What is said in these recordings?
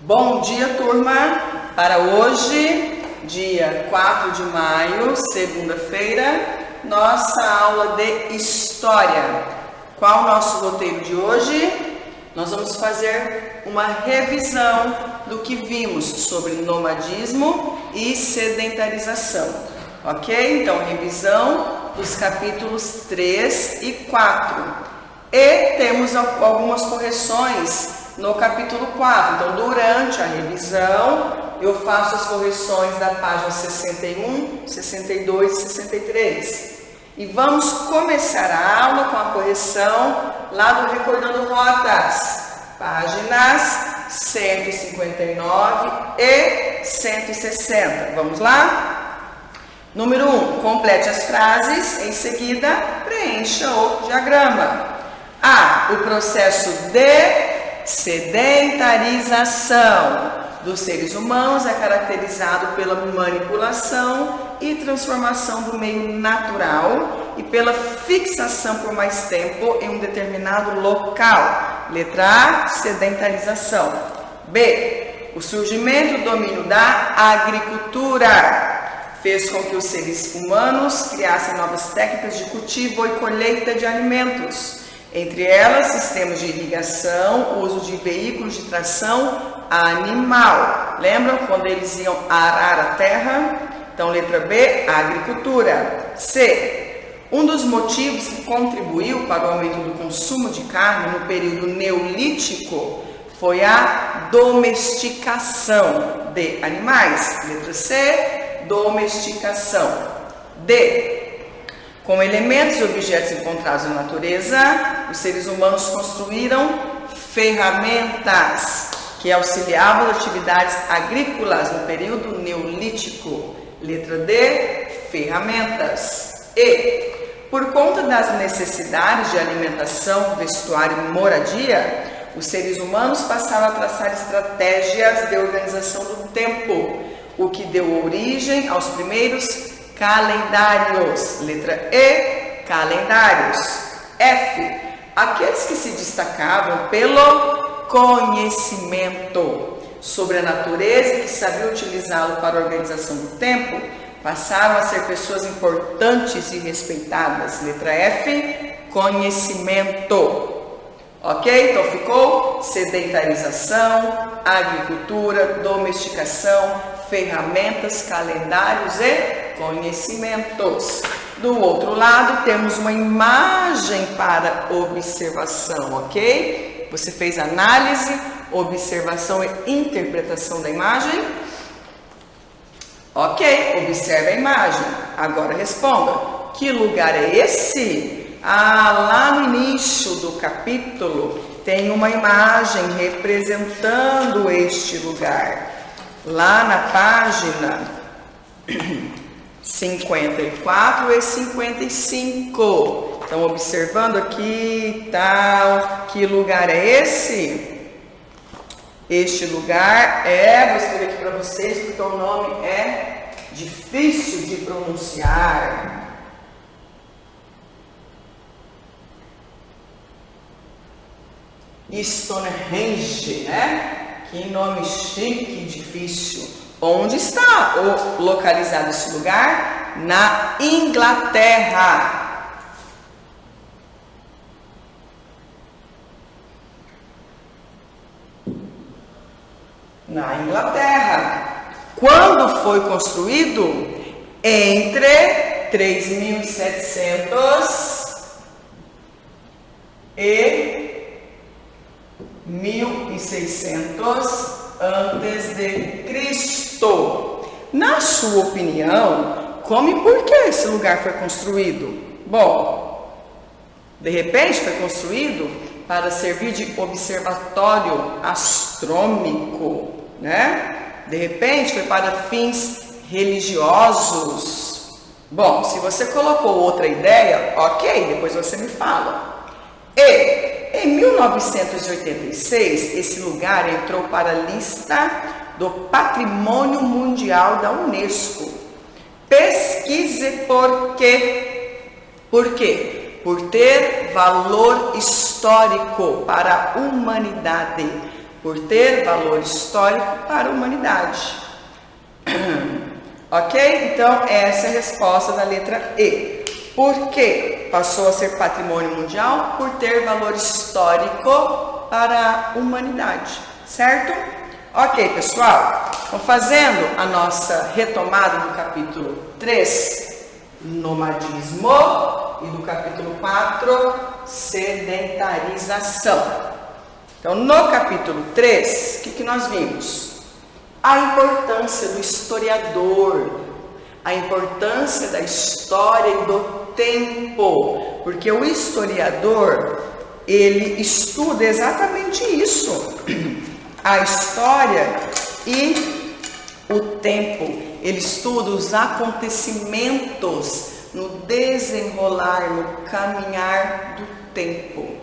Bom dia, turma! Para hoje, dia 4 de maio, segunda-feira, nossa aula de História. Qual o nosso roteiro de hoje? Nós vamos fazer uma revisão do que vimos sobre nomadismo e sedentarização, ok? Então, revisão dos capítulos 3 e 4. E temos algumas correções no capítulo 4. Então, durante a revisão, eu faço as correções da página 61, 62 e 63. E vamos começar a aula com a correção lá do Recordando Rotas, páginas 159 e 160. Vamos lá? Número 1. Complete as frases, em seguida, preencha o diagrama. A. O processo de sedentarização dos seres humanos é caracterizado pela manipulação e transformação do meio natural e pela fixação por mais tempo em um determinado local. Letra A, sedentarização. B, o surgimento do domínio da agricultura fez com que os seres humanos criassem novas técnicas de cultivo e colheita de alimentos. Entre elas, sistemas de irrigação, uso de veículos de tração animal. Lembram quando eles iam arar a terra? Então, letra B, agricultura. C. Um dos motivos que contribuiu para o aumento do consumo de carne no período neolítico foi a domesticação de animais. Letra C, domesticação. D. Com elementos e objetos encontrados na natureza, os seres humanos construíram ferramentas que auxiliavam as atividades agrícolas no período neolítico. Letra D, ferramentas. E, por conta das necessidades de alimentação, vestuário e moradia, os seres humanos passaram a traçar estratégias de organização do tempo, o que deu origem aos primeiros calendários. Letra E, calendários. F, aqueles que se destacavam pelo conhecimento sobre a natureza e que sabiam utilizá-lo para a organização do tempo, passaram a ser pessoas importantes e respeitadas. Letra F, conhecimento. Ok? Então ficou sedentarização, agricultura, domesticação, ferramentas, calendários e conhecimentos. Do outro lado, temos uma imagem para observação, ok? Você fez análise, observação e interpretação da imagem? Ok, observe a imagem. Agora responda. Que lugar é esse? Lá no início do capítulo tem uma imagem representando este lugar. Lá na página 54 e 55. Estão observando aqui, tal, que lugar é esse? Este lugar vou escrever aqui para vocês porque o nome é difícil de pronunciar. Stonehenge, né? Que nome chique e difícil. Onde está localizado esse lugar? Na Inglaterra. Na Inglaterra. Quando foi construído? Entre 3.700 e 1.600 antes de Cristo. Na sua opinião, como e por que esse lugar foi construído? Bom, de repente foi construído para servir de observatório astrônomico, né? De repente foi para fins religiosos. Bom, se você colocou outra ideia, ok, depois você me fala. E em 1986, esse lugar entrou para a lista do Patrimônio Mundial da Unesco. Pesquise por quê. Por quê? Por ter valor histórico para a humanidade. por ter valor histórico para a humanidade. Ok? Então, essa é a resposta da letra E. Por que passou a ser patrimônio mundial? Por ter valor histórico para a humanidade, certo? Ok, pessoal, então fazendo a nossa retomada do capítulo 3, nomadismo, e do capítulo 4, sedentarização. Então, no capítulo 3, o que nós vimos? A importância do historiador, a importância da história e do tempo, porque o historiador, ele estuda exatamente isso, a história e o tempo. Ele estuda os acontecimentos no desenrolar, no caminhar do tempo.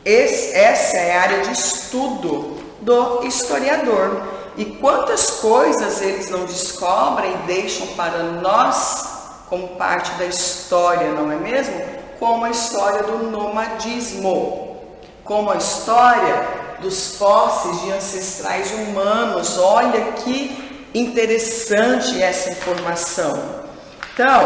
Essa é a área de estudo do historiador. E quantas coisas eles não descobrem e deixam para nós como parte da história, não é mesmo? Como a história do nomadismo, como a história dos fósseis de ancestrais humanos. Olha que interessante essa informação. Então,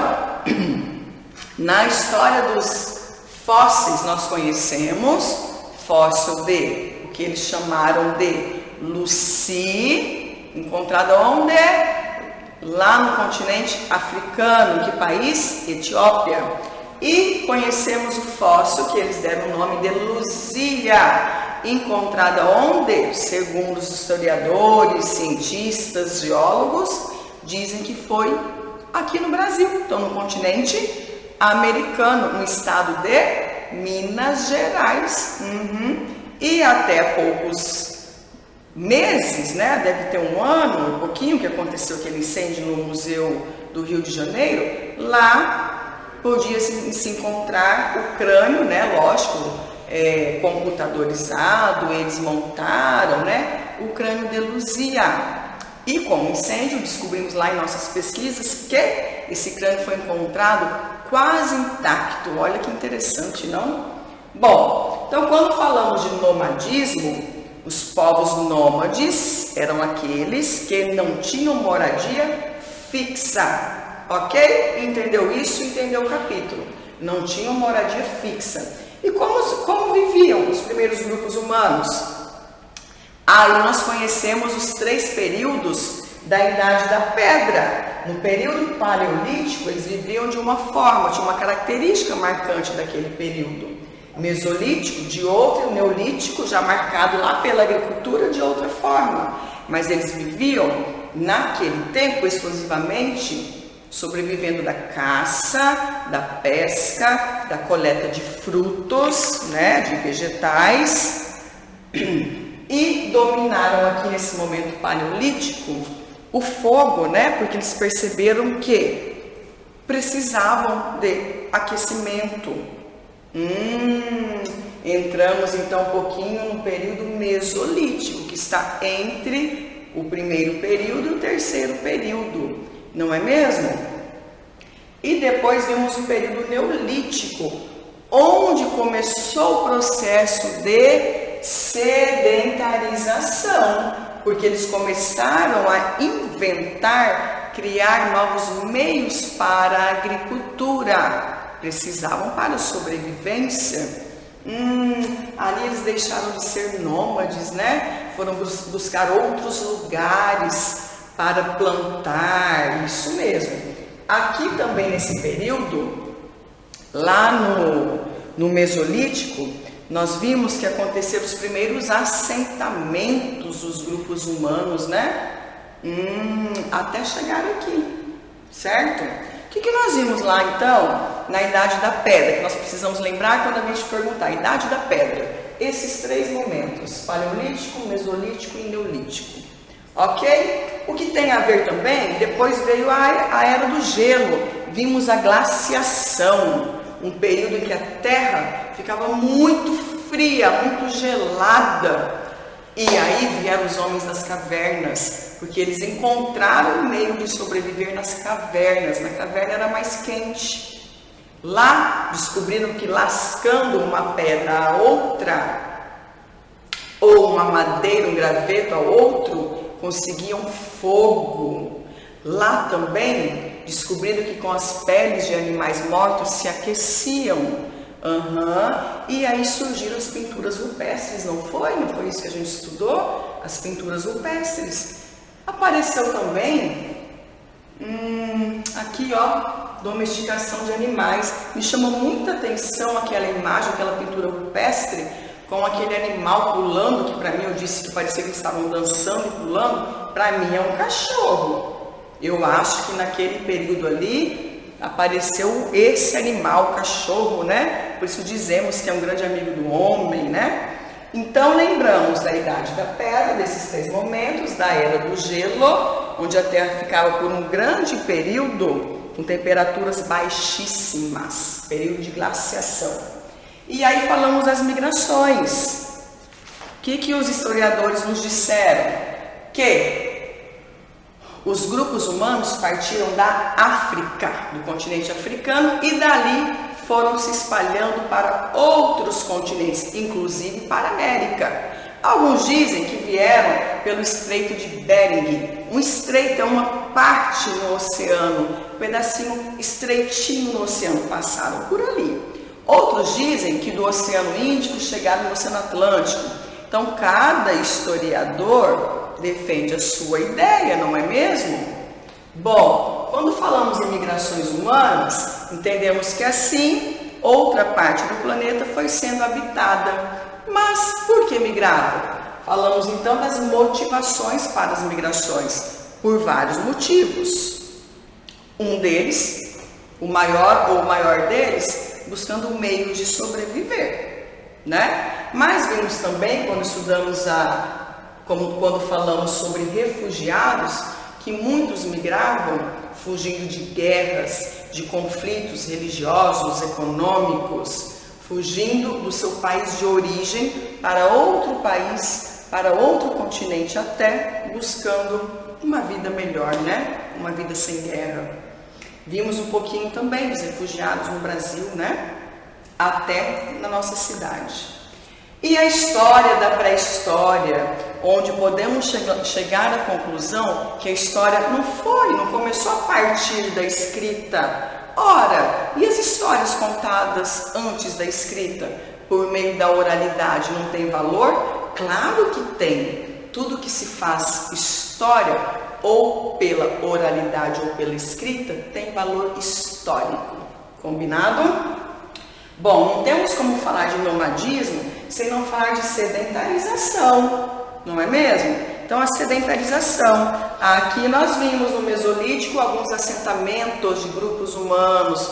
na história dos fósseis nós conhecemos fóssil de, o que eles chamaram de Lucy, encontrado onde? Lá no continente africano. Em que país? Etiópia. E conhecemos o fóssil que eles deram o nome de Luzia, encontrada onde? Segundo os historiadores, cientistas, geólogos, dizem que foi aqui no Brasil, então no continente americano, no estado de Minas Gerais. E até poucos meses, né, deve ter um ano, um pouquinho, que aconteceu aquele incêndio no Museu do Rio de Janeiro. Lá podia se encontrar o crânio, né, lógico, computadorizado, eles montaram, né, o crânio de Luzia. E com o incêndio, descobrimos lá em nossas pesquisas que esse crânio foi encontrado quase intacto. Olha que interessante, não? Bom, então quando falamos de nomadismo, os povos nômades eram aqueles que não tinham moradia fixa, ok? Entendeu isso? Entendeu o capítulo? Não tinham moradia fixa. E como viviam os primeiros grupos humanos? Aí nós conhecemos os 3 períodos da Idade da Pedra. No período paleolítico, eles viviam de uma forma, tinha uma característica marcante daquele período. Mesolítico de outro, neolítico já marcado lá pela agricultura de outra forma. Mas eles viviam naquele tempo exclusivamente sobrevivendo da caça, da pesca, da coleta de frutos, né, de vegetais, e dominaram aqui nesse momento paleolítico o fogo, né, porque eles perceberam que precisavam de aquecimento. Entramos então um pouquinho no período mesolítico, que está entre o primeiro período e o terceiro período, não é mesmo? E depois vimos o período neolítico, onde começou o processo de sedentarização, porque eles começaram a inventar, criar novos meios para a agricultura. Precisavam para a sobrevivência. Ali eles deixaram de ser nômades, né? Foram buscar outros lugares para plantar, isso mesmo. Aqui também nesse período, lá no Mesolítico, nós vimos que aconteceram os primeiros assentamentos dos grupos humanos, né? Até chegar aqui, certo? O que nós vimos lá então, na Idade da Pedra, que nós precisamos lembrar quando a gente perguntar, Idade da Pedra, esses 3 momentos, Paleolítico, Mesolítico e Neolítico, ok? O que tem a ver também, depois veio a Era do Gelo, vimos a glaciação, um período em que a Terra ficava muito fria, muito gelada, e aí vieram os homens das cavernas, porque eles encontraram o meio de sobreviver nas cavernas. Na caverna era mais quente. Lá descobriram que lascando uma pedra a outra, ou uma madeira, um graveto ao outro, conseguiam fogo. Lá também descobriram que com as peles de animais mortos se aqueciam. E aí surgiram as pinturas rupestres, não foi? Não foi isso que a gente estudou? As pinturas rupestres. Apareceu também, aqui ó, domesticação de animais. Me chamou muita atenção aquela imagem, aquela pintura rupestre, com aquele animal pulando, que para mim eu disse que parecia que eles estavam dançando e pulando. Para mim é um cachorro. Eu acho que naquele período ali apareceu esse animal, o cachorro, né? Por isso dizemos que é um grande amigo do homem, né? Então lembramos da Idade da Pedra, desses 3 momentos, da Era do Gelo, onde a Terra ficava por um grande período com temperaturas baixíssimas, período de glaciação. E aí falamos das migrações. O que os historiadores nos disseram? Que os grupos humanos partiram da África, do continente africano, e dali foram se espalhando para outros continentes, inclusive para a América. Alguns dizem que vieram pelo Estreito de Bering. Um estreito é uma parte no oceano, um pedacinho estreitinho no oceano, passaram por ali. Outros dizem que do Oceano Índico chegaram no Oceano Atlântico. Então, cada historiador defende a sua ideia, não é mesmo? Bom, quando falamos em migrações humanas, entendemos que assim, outra parte do planeta foi sendo habitada. Mas por que migravam? Falamos então das motivações para as migrações, por vários motivos. Um deles, o maior deles, buscando meios de sobreviver, né? Mas vimos também, quando estudamos quando falamos sobre refugiados, que muitos migravam fugindo de guerras, de conflitos religiosos, econômicos, fugindo do seu país de origem para outro país, para outro continente, até buscando uma vida melhor, né? Uma vida sem guerra. Vimos um pouquinho também dos refugiados no Brasil, né? Até na nossa cidade. E a história da pré-história, onde podemos chegar à conclusão que a história não começou a partir da escrita. Ora, e as histórias contadas antes da escrita, por meio da oralidade, não tem valor? Claro que tem. Tudo que se faz história, ou pela oralidade ou pela escrita, tem valor histórico. Combinado? Bom, não temos como falar de nomadismo sem não falar de sedentarização, não é mesmo? Então, a sedentarização. Aqui nós vimos no Mesolítico alguns assentamentos de grupos humanos,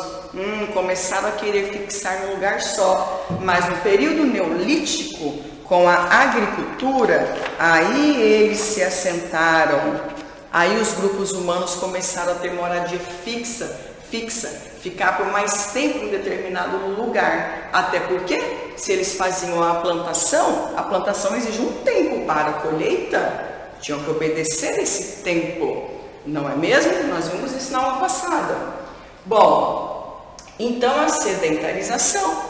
começaram a querer fixar num lugar só. Mas no período Neolítico, com a agricultura, aí eles se assentaram. Aí os grupos humanos começaram a ter moradia fixa, ficar por mais tempo em determinado lugar. Até porque, se eles faziam a plantação exige um tempo para a colheita, tinham que obedecer esse tempo, não é mesmo? Nós vimos isso na aula passada. Bom, então a sedentarização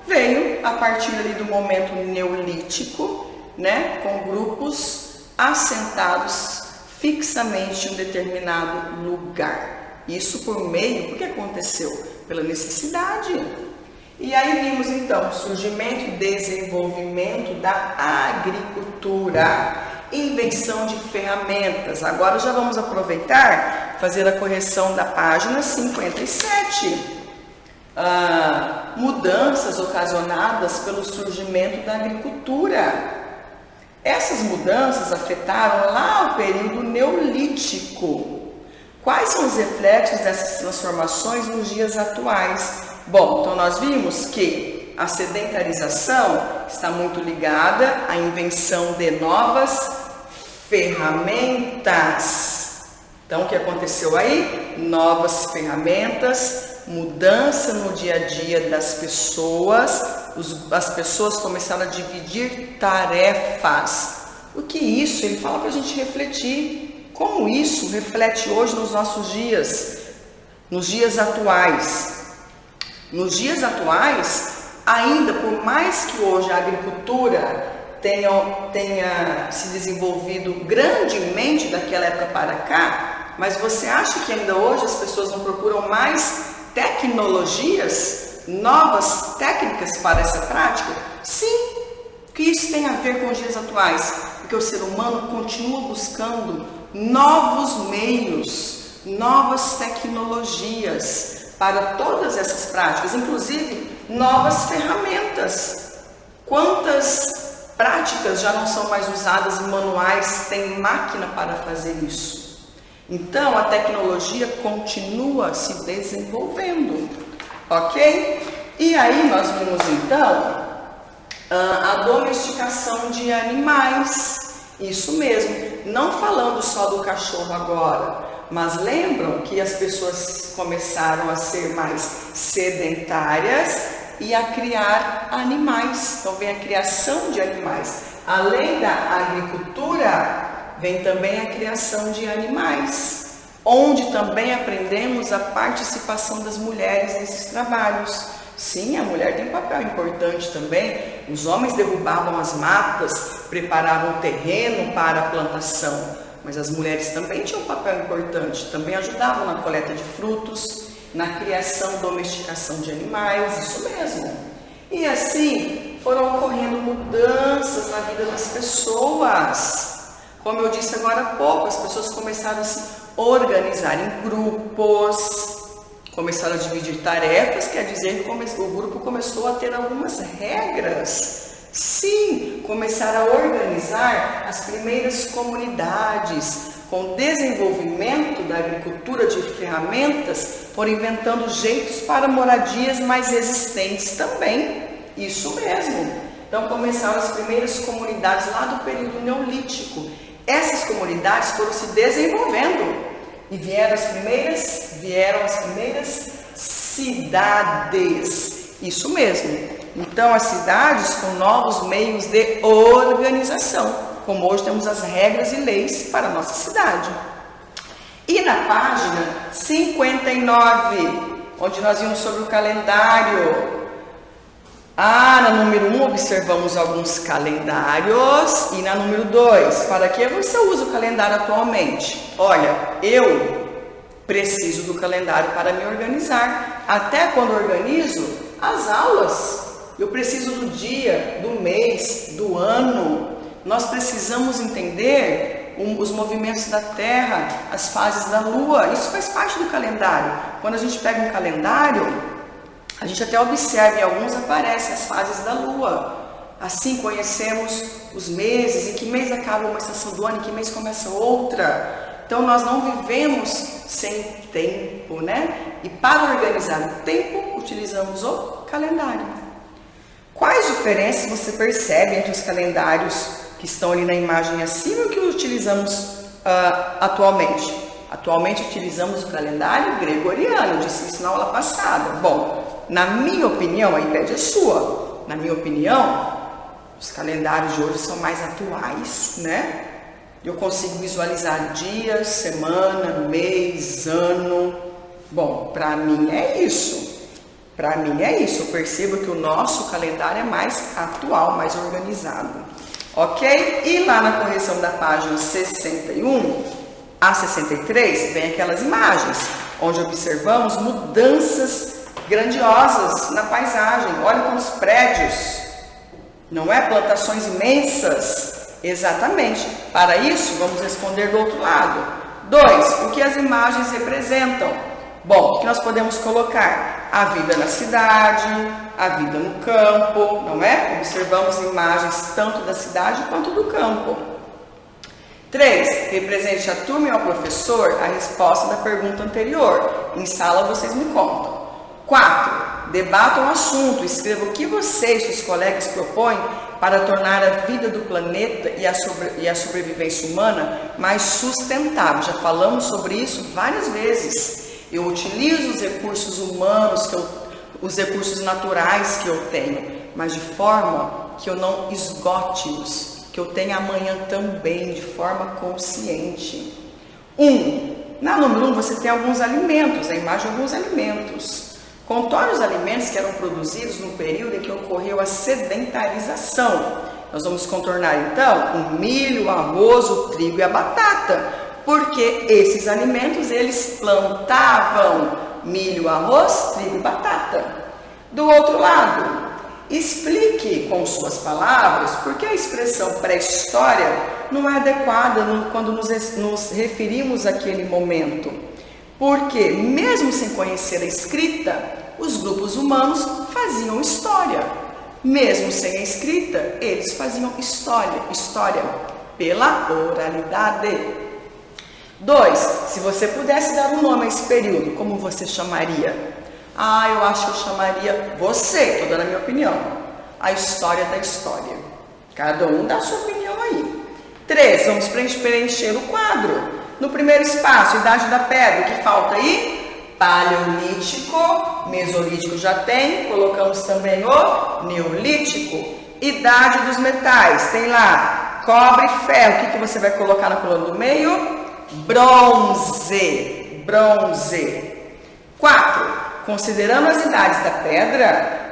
veio a partir ali do momento neolítico, né, com grupos assentados fixamente em um determinado lugar. Isso por que aconteceu? Pela necessidade. E aí vimos então surgimento e desenvolvimento da agricultura, invenção de ferramentas. Agora já vamos aproveitar, fazer a correção da página 57. Mudanças ocasionadas pelo surgimento da agricultura. Essas mudanças afetaram lá o período neolítico. Quais são os reflexos dessas transformações nos dias atuais? Bom, então nós vimos que a sedentarização está muito ligada à invenção de novas ferramentas. Então, o que aconteceu aí? Novas ferramentas, mudança no dia a dia das pessoas, as pessoas começaram a dividir tarefas. O que isso? Ele fala para a gente refletir. Como isso reflete hoje nos nossos dias, nos dias atuais? Nos dias atuais, ainda por mais que hoje a agricultura tenha se desenvolvido grandemente daquela época para cá, mas você acha que ainda hoje as pessoas não procuram mais tecnologias, novas técnicas para essa prática? Sim, que isso tem a ver com os dias atuais, porque o ser humano continua buscando novos meios, novas tecnologias para todas essas práticas, inclusive novas ferramentas. Quantas práticas já não são mais usadas em manuais, tem máquina para fazer isso? Então a tecnologia continua se desenvolvendo, ok? E aí nós vimos então a domesticação de animais, isso mesmo, não falando só do cachorro agora, mas lembram que as pessoas começaram a ser mais sedentárias e a criar animais. Então vem a criação de animais. Além da agricultura, vem também a criação de animais, onde também aprendemos a participação das mulheres nesses trabalhos. Sim, a mulher tem um papel importante também. Os homens derrubavam as matas, preparavam o terreno para a plantação, mas as mulheres também tinham um papel importante, também ajudavam na coleta de frutos, na criação e domesticação de animais, isso mesmo. E assim foram ocorrendo mudanças na vida das pessoas. Como eu disse agora há pouco, as pessoas começaram a se organizar em grupos, começaram a dividir tarefas, quer dizer que o grupo começou a ter algumas regras. Sim, começaram a organizar as primeiras comunidades, com o desenvolvimento da agricultura de ferramentas, foram inventando jeitos para moradias mais resistentes também. Isso mesmo. Então começaram as primeiras comunidades lá do período neolítico. Essas comunidades foram se desenvolvendo e vieram as primeiras cidades. Isso mesmo. Então as cidades com novos meios de organização, como hoje temos as regras e leis para a nossa cidade. E na página 59, onde nós vimos sobre o calendário, na número 1 observamos alguns calendários, e na número 2, para que você usa o calendário atualmente? Olha, eu preciso do calendário para me organizar. Até quando organizo as aulas, eu preciso do dia, do mês, do ano. Nós precisamos entender os movimentos da Terra, as fases da Lua. Isso faz parte do calendário. Quando a gente pega um calendário, a gente até observa, em alguns aparecem as fases da Lua. Assim conhecemos os meses, em que mês acaba uma estação do ano, em que mês começa outra. Então nós não vivemos sem tempo, né? E para organizar o tempo, utilizamos o calendário. Quais diferenças você percebe entre os calendários que estão ali na imagem acima e o que utilizamos atualmente? Atualmente utilizamos o calendário gregoriano, eu disse isso na aula passada. Bom, na minha opinião, a ideia é sua, na minha opinião, os calendários de hoje são mais atuais, né? Eu consigo visualizar dias, semana, mês, ano. Bom, para mim é isso. Para mim é isso. Eu percebo que o nosso calendário é mais atual, mais organizado. Ok? E lá na correção da página 61 a 63, vem aquelas imagens, onde observamos mudanças grandiosas na paisagem. Olha para os prédios, não é? Plantações imensas. Exatamente. Para isso, vamos responder do outro lado. 2. O que as imagens representam? Bom, o que nós podemos colocar? A vida na cidade, a vida no campo, não é? Observamos imagens tanto da cidade quanto do campo. 3. Represente a turma e ao professor a resposta da pergunta anterior. Em sala vocês me contam. 4. Debatam o assunto. Escreva o que você e seus colegas propõem para tornar a vida do planeta e a sobrevivência humana mais sustentável. Já falamos sobre isso várias vezes. Eu utilizo os recursos humanos, os recursos naturais que eu tenho, mas de forma que eu não esgote-os, que eu tenha amanhã também, de forma consciente. 1. Na número 1 você tem alguns alimentos, a imagem de alguns alimentos. Contore os alimentos que eram produzidos no período em que ocorreu a sedentarização. Nós vamos contornar então o milho, o arroz, o trigo e a batata, porque esses alimentos eles plantavam milho, arroz, trigo e batata. Do outro lado, explique com suas palavras por que a expressão pré-história não é adequada quando nos referimos àquele momento. Porque, mesmo sem conhecer a escrita, os grupos humanos faziam história. Mesmo sem a escrita, eles faziam história pela oralidade. 2. Se você pudesse dar um nome a esse período, como você chamaria? Eu acho que eu chamaria você, estou dando a minha opinião, a história da história. Cada um dá a sua opinião aí. 3. Vamos preencher o quadro. No primeiro espaço, Idade da Pedra, o que falta aí? Paleolítico, Mesolítico já tem, colocamos também o Neolítico. Idade dos metais, tem lá cobre e ferro, o que você vai colocar na coluna do meio? Bronze. 4. Considerando as idades da pedra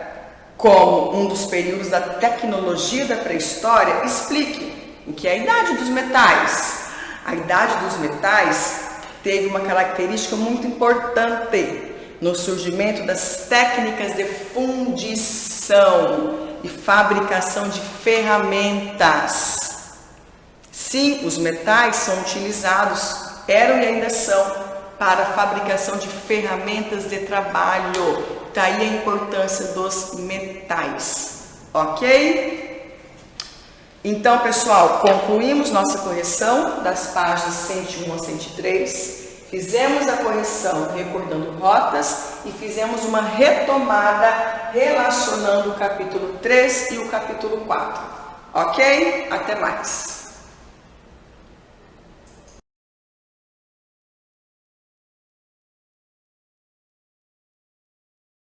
como um dos períodos da tecnologia da pré-história, explique o que é a idade dos metais. A idade dos metais teve uma característica muito importante no surgimento das técnicas de fundição e fabricação de ferramentas. Sim, os metais são utilizados, eram e ainda são, para a fabricação de ferramentas de trabalho. Daí a importância dos metais, ok? Então, pessoal, concluímos nossa correção das páginas 101 a 103. Fizemos a correção recordando rotas e fizemos uma retomada relacionando o capítulo 3 e o capítulo 4. Ok? Até mais!